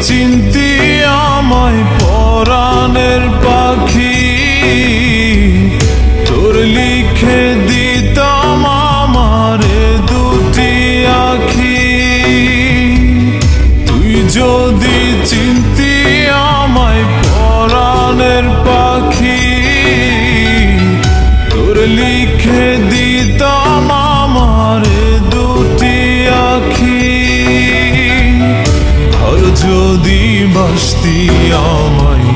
চিনতি আমায় পরাণের পাখি, তোর লিখে দিতাম আমারে দুটি আখি। তুই যদি চিনতি আমায় পরাণের পাখি, তোর লিখে দিতাম আমারে দুটি আখি। আর যদি বাসতি আমায়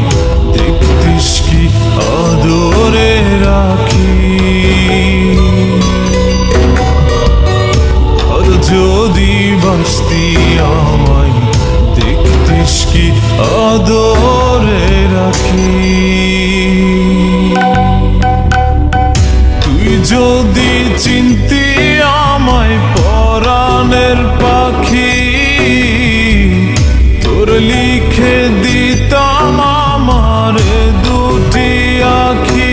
দেখতিস কি আদরে রাখি। আর যদি বাসতি আমায় দেখতিস কি আদরে রাখি। তুই যদি চিনতি আমায় পরাণের পাখি, তোর লিখে দিতাম আমারে দুটি আখি।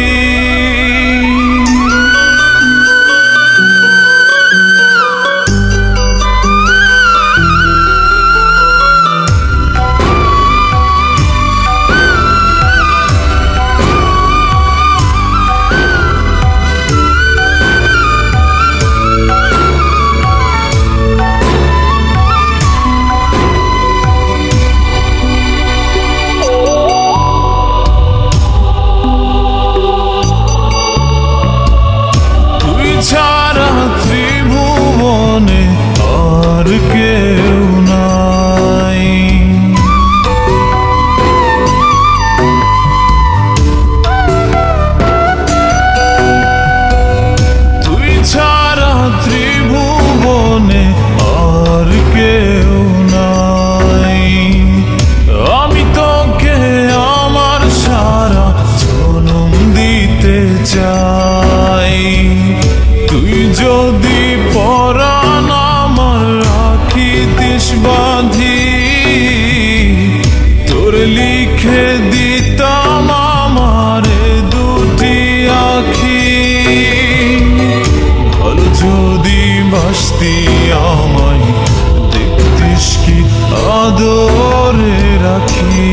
ছাড়া ত্রিভুবনে আর কেউ নাই। তুই ছাড়া ত্রিভুবনে আর কেউ নাই। আমি তোকে আমার সারা জনম দিতে চাই। তুই যদি পরাণ আমার রাখিতিস বাঁধি, তোর লিখে দিতাম আমারে দুটি আখি। ভালো যদি বাসতি আমায় দেখতিস কি আদরে রাখি।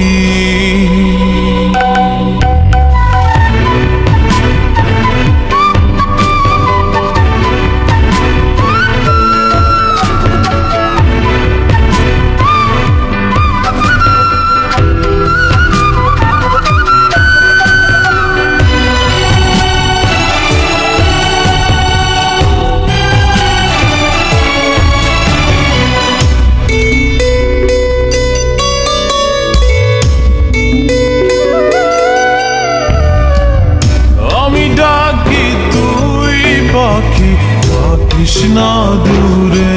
ডাকি তুই পাখি থাকিস না দূরে।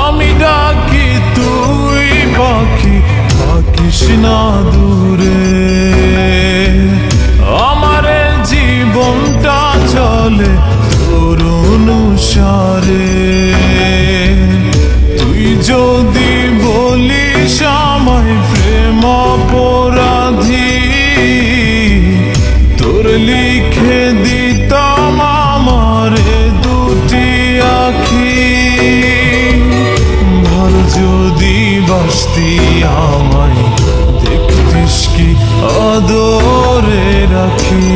আমি ডাকি তুই পাখি থাকিস না দূরে। আমারে জীবনটা চলে তোর অনুসারে। তুই যদি বলিস আমায় প্রেম অপরাধী, তোর লিখে দিতাম আমারে দুটি আখি। ভালো যদি বাসতি আমায় দেখতিস কি আদরে রাখি।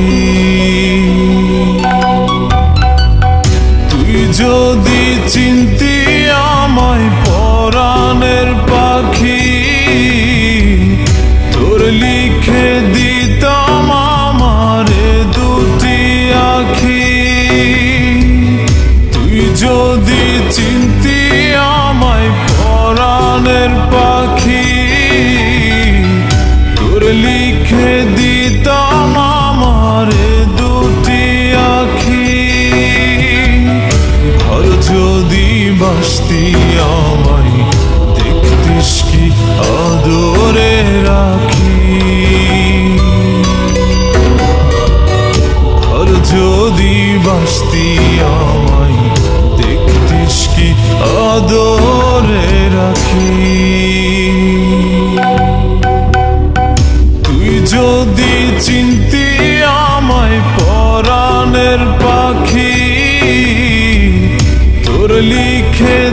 তুই যদি চিনতি আমায় পরাণের পাখি, তোর লিখে দিতাম আমারে দুটি আখি। তুই যদি চিনতি আমায় পরাণের পাখি, তোর লিখে দিতাম আমারে দুটি আখি। আর যদি বাসতি আমায় দেখতিস কি আদরে রাখি। আর যদি বাসতি আমায় দেখতিস কি আদরে রাখি। তুই যদি চিনতি আমায় পরাণ লিখে